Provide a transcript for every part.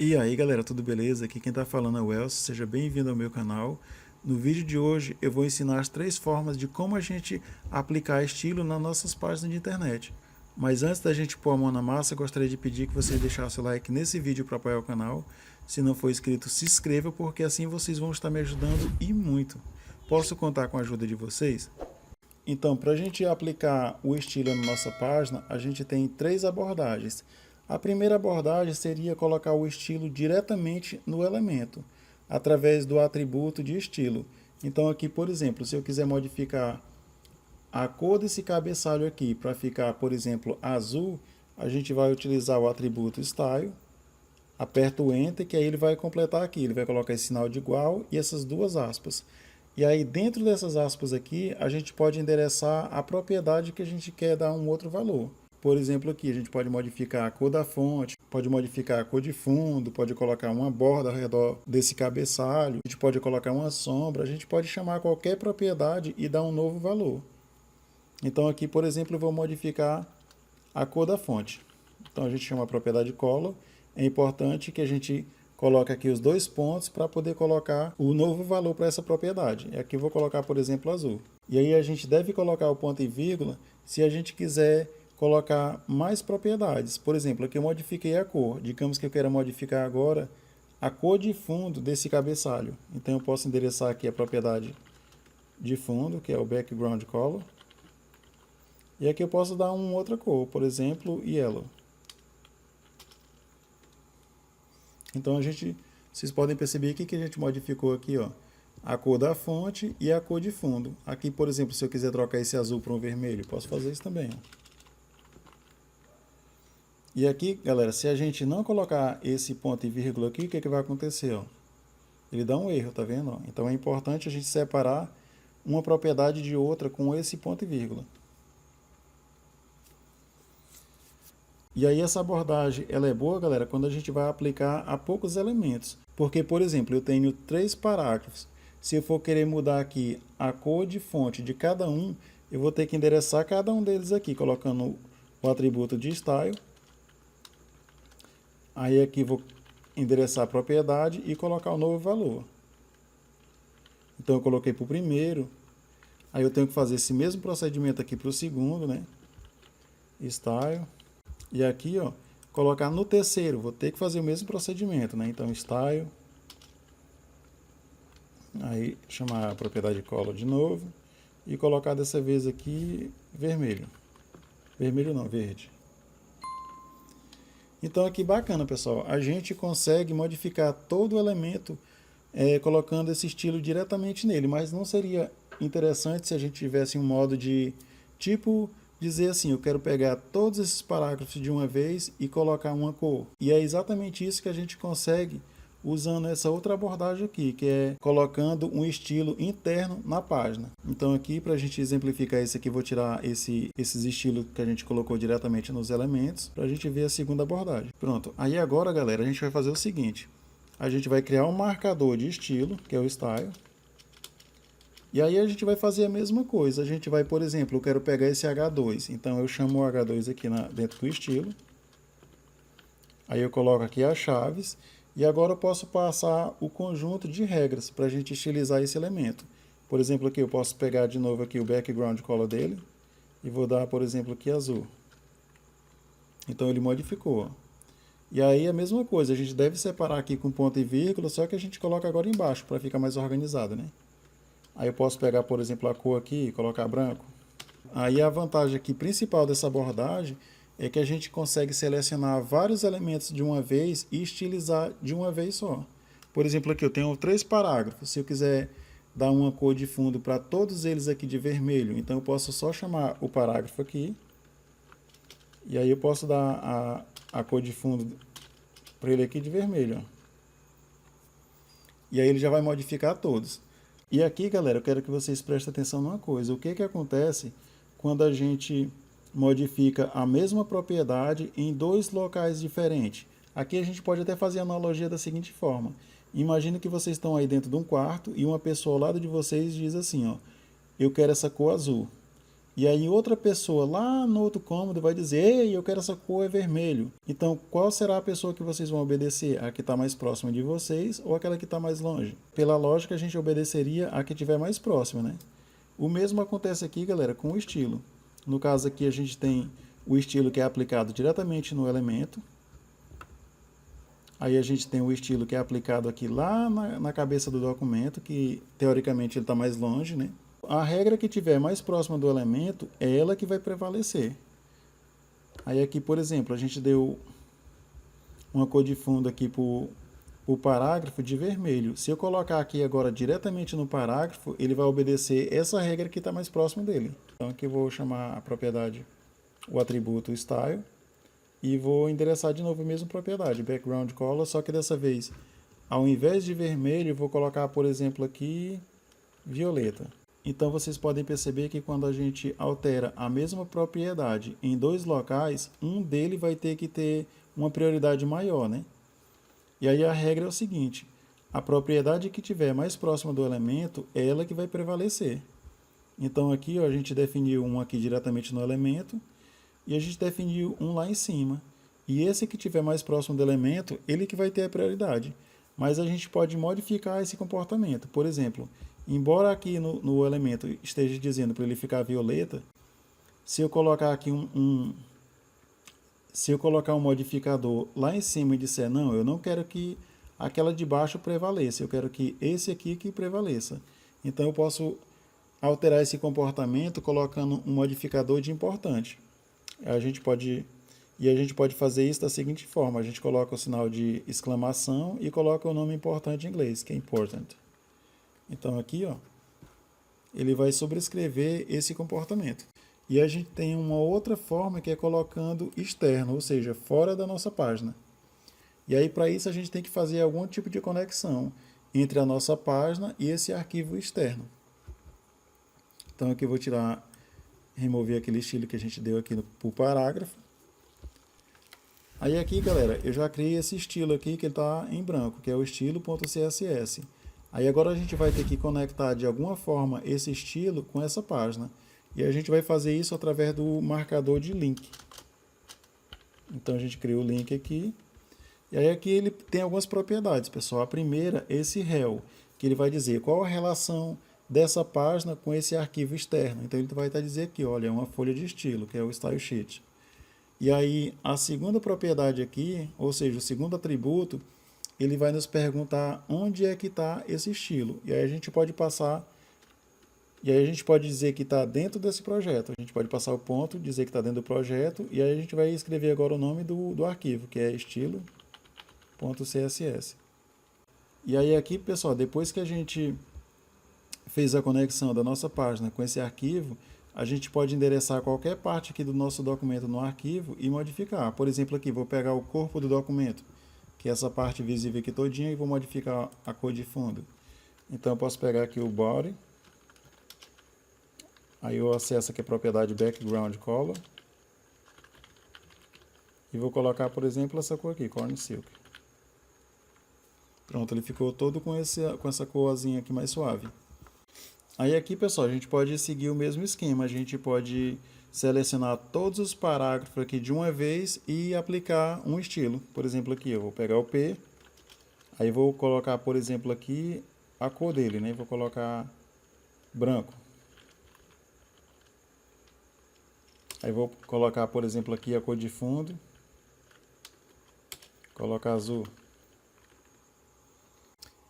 E aí galera, tudo beleza? Aqui quem está falando é o Elcio, seja bem-vindo ao meu canal. No vídeo de hoje eu vou ensinar as 3 formas de como a gente aplicar estilo nas nossas páginas de internet. Mas antes da gente pôr a mão na massa, eu gostaria de pedir que você deixasse o like nesse vídeo para apoiar o canal. Se não for inscrito, se inscreva, porque assim vocês vão estar me ajudando e muito. Posso contar com a ajuda de vocês? Então, para a gente aplicar o estilo na nossa página, a gente tem 3 abordagens. A primeira abordagem seria colocar o estilo diretamente no elemento, através do atributo de estilo. Então aqui, por exemplo, se eu quiser modificar a cor desse cabeçalho aqui para ficar, por exemplo, azul, a gente vai utilizar o atributo Style, aperta o Enter, que aí ele vai completar aqui, ele vai colocar esse sinal de igual e essas duas aspas. E aí dentro dessas aspas aqui, a gente pode endereçar a propriedade que a gente quer dar um outro valor. Por exemplo, aqui a gente pode modificar a cor da fonte, pode modificar a cor de fundo, pode colocar uma borda ao redor desse cabeçalho, a gente pode colocar uma sombra, a gente pode chamar qualquer propriedade e dar um novo valor. Então aqui, por exemplo, eu vou modificar a cor da fonte. Então a gente chama a propriedade color. É importante que a gente coloque aqui os 2 pontos para poder colocar o novo valor para essa propriedade. E aqui eu vou colocar, por exemplo, azul. E aí a gente deve colocar o ponto e vírgula se a gente quiser colocar mais propriedades. Por exemplo, aqui eu modifiquei a cor. Digamos que eu quero modificar agora a cor de fundo desse cabeçalho. Então eu posso endereçar aqui a propriedade de fundo, que é o background color. E aqui eu posso dar uma outra cor, por exemplo, yellow. Então vocês podem perceber que a gente modificou aqui, ó, a cor da fonte e a cor de fundo. Aqui, por exemplo, se eu quiser trocar esse azul para um vermelho, posso fazer isso também, ó. E aqui, galera, se a gente não colocar esse ponto e vírgula aqui, o que vai acontecer? Ó? Ele dá um erro, tá vendo? Ó? Então é importante a gente separar uma propriedade de outra com esse ponto e vírgula. E aí essa abordagem ela é boa, galera, quando a gente vai aplicar a poucos elementos. Porque, por exemplo, eu tenho 3 parágrafos. Se eu for querer mudar aqui a cor de fonte de cada um, eu vou ter que endereçar cada um deles aqui, colocando o atributo de style. Aí aqui vou endereçar a propriedade e colocar o novo valor. Então eu coloquei para o primeiro. Aí eu tenho que fazer esse mesmo procedimento aqui para o segundo, né? Style. E aqui, ó, colocar no terceiro, vou ter que fazer o mesmo procedimento, né? Então, style. Aí, chamar a propriedade color de novo. E colocar dessa vez aqui vermelho. Vermelho não, verde. Então, aqui bacana, pessoal. A gente consegue modificar todo o elemento colocando esse estilo diretamente nele. Mas não seria interessante se a gente tivesse um modo de tipo dizer assim, eu quero pegar todos esses parágrafos de uma vez e colocar uma cor. E é exatamente isso que a gente consegue usando essa outra abordagem aqui, que é colocando um estilo interno na página. Então aqui, para a gente exemplificar isso aqui, vou tirar esses estilos que a gente colocou diretamente nos elementos, para a gente ver a segunda abordagem. Pronto, aí agora, galera, a gente vai fazer o seguinte. A gente vai criar um marcador de estilo, que é o style. E aí a gente vai fazer a mesma coisa. A gente vai, por exemplo, eu quero pegar esse H2. Então eu chamo o H2 aqui dentro do estilo. Aí eu coloco aqui as chaves. E agora eu posso passar o conjunto de regras para a gente estilizar esse elemento. Por exemplo, aqui eu posso pegar de novo aqui o background color dele. E vou dar, por exemplo, aqui azul. Então ele modificou. Ó. E aí a mesma coisa. A gente deve separar aqui com ponto e vírgula. Só que a gente coloca agora embaixo para ficar mais organizado, né? Aí eu posso pegar, por exemplo, a cor aqui e colocar branco. Aí a vantagem aqui principal dessa abordagem é que a gente consegue selecionar vários elementos de uma vez e estilizar de uma vez só. Por exemplo, aqui eu tenho 3 parágrafos. Se eu quiser dar uma cor de fundo para todos eles aqui de vermelho, então eu posso só chamar o parágrafo aqui. E aí eu posso dar a cor de fundo para ele aqui de vermelho. Ó. E aí ele já vai modificar todos. E aqui, galera, eu quero que vocês prestem atenção numa coisa. O que acontece quando a gente modifica a mesma propriedade em 2 locais diferentes? Aqui a gente pode até fazer a analogia da seguinte forma. Imagina que vocês estão aí dentro de um quarto e uma pessoa ao lado de vocês diz assim, ó, eu quero essa cor azul. E aí outra pessoa lá no outro cômodo vai dizer, ei, eu quero essa cor é vermelho. Então, qual será a pessoa que vocês vão obedecer? A que está mais próxima de vocês ou aquela que está mais longe? Pela lógica, a gente obedeceria a que estiver mais próxima, né? O mesmo acontece aqui, galera, com o estilo. No caso aqui, a gente tem o estilo que é aplicado diretamente no elemento. Aí a gente tem o estilo que é aplicado aqui lá na cabeça do documento, que teoricamente ele está mais longe, né? A regra que tiver mais próxima do elemento é ela que vai prevalecer. Aí aqui, por exemplo, a gente deu uma cor de fundo aqui para o parágrafo de vermelho. Se eu colocar aqui agora diretamente no parágrafo, ele vai obedecer essa regra que está mais próximo dele. Então aqui eu vou chamar a propriedade, o atributo style, e vou endereçar de novo a mesma propriedade, background color, só que dessa vez, ao invés de vermelho, eu vou colocar, por exemplo, aqui violeta. Então vocês podem perceber que quando a gente altera a mesma propriedade em dois locais, um dele vai ter que ter uma prioridade maior, né? E aí a regra é o seguinte, a propriedade que tiver mais próxima do elemento, é ela que vai prevalecer. Então aqui ó, a gente definiu um aqui diretamente no elemento, e a gente definiu um lá em cima. E esse que tiver mais próximo do elemento, ele que vai ter a prioridade. Mas a gente pode modificar esse comportamento. Por exemplo, embora aqui no elemento esteja dizendo para ele ficar violeta, se eu colocar aqui se eu colocar um modificador lá em cima e disser, não, eu não quero que aquela de baixo prevaleça, eu quero que esse aqui que prevaleça. Então eu posso alterar esse comportamento colocando um modificador de importante. A gente pode fazer isso da seguinte forma, a gente coloca o sinal de exclamação e coloca o nome importante em inglês, que é important. Então aqui, ó, ele vai sobrescrever esse comportamento. E a gente tem uma outra forma que é colocando externo, ou seja, fora da nossa página. E aí para isso a gente tem que fazer algum tipo de conexão entre a nossa página e esse arquivo externo. Então aqui eu vou remover aquele estilo que a gente deu aqui para o parágrafo. Aí aqui, galera, eu já criei esse estilo aqui que está em branco, que é o estilo.css. Aí agora a gente vai ter que conectar de alguma forma esse estilo com essa página. E a gente vai fazer isso através do marcador de link. Então a gente cria o link aqui. E aí aqui ele tem algumas propriedades, pessoal. A primeira é esse rel, que ele vai dizer qual a relação dessa página com esse arquivo externo. Então ele vai estar dizer aqui, olha, é uma folha de estilo, que é o style sheet. E aí a segunda propriedade aqui, ou seja, o segundo atributo, ele vai nos perguntar onde é que está esse estilo. E aí a gente pode dizer que está dentro desse projeto. A gente pode passar o ponto, dizer que está dentro do projeto, e aí a gente vai escrever agora o nome do arquivo, que é estilo.css. E aí aqui, pessoal, depois que a gente fez a conexão da nossa página com esse arquivo, a gente pode endereçar qualquer parte aqui do nosso documento no arquivo e modificar. Por exemplo, aqui, vou pegar o corpo do documento, que é essa parte visível aqui todinha, e vou modificar a cor de fundo. Então eu posso pegar aqui o body, aí eu acesso aqui a propriedade background color, e vou colocar, por exemplo, essa cor aqui, corn silk. Pronto, ele ficou todo com essa corzinha aqui mais suave. Aí aqui, pessoal, a gente pode seguir o mesmo esquema, a gente pode selecionar todos os parágrafos aqui de uma vez e aplicar um estilo. Por exemplo, aqui eu vou pegar o P, aí vou colocar, por exemplo, aqui a cor dele, né? Vou colocar branco. Aí vou colocar, por exemplo, aqui a cor de fundo, colocar azul.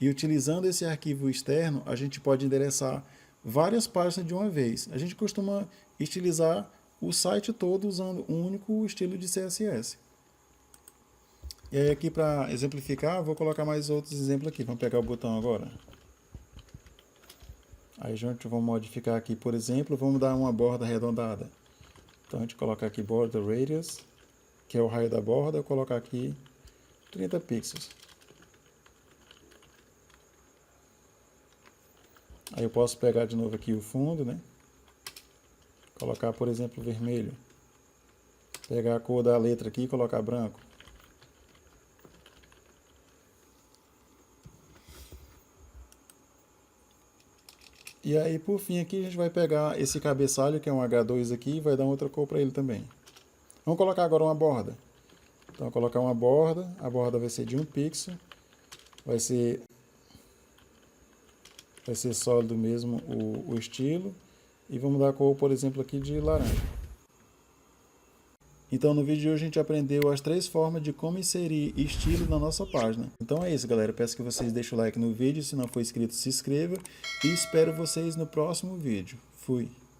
E utilizando esse arquivo externo, a gente pode endereçar várias páginas de uma vez. A gente costuma estilizar o site todo usando um único estilo de CSS. E aí aqui para exemplificar, vou colocar mais outros exemplos aqui. Vamos pegar o botão agora. Aí a gente vai modificar aqui, por exemplo, vamos dar uma borda arredondada. Então a gente coloca aqui border radius, que é o raio da borda, eu colocar aqui 30 pixels. Aí eu posso pegar de novo aqui o fundo, né? Colocar, por exemplo, vermelho. Pegar a cor da letra aqui e colocar branco. E aí, por fim, aqui a gente vai pegar esse cabeçalho, que é um H2 aqui, e vai dar outra cor para ele também. Vamos colocar agora uma borda. Então, vou colocar uma borda, a borda vai ser de 1 pixel, vai ser sólido mesmo o estilo, e vamos dar a cor, por exemplo, aqui de laranja. Então, no vídeo de hoje a gente aprendeu as 3 formas de como inserir estilo na nossa página. Então é isso, galera. Peço que vocês deixem o like no vídeo, se não for inscrito, se inscreva, e espero vocês no próximo vídeo. Fui!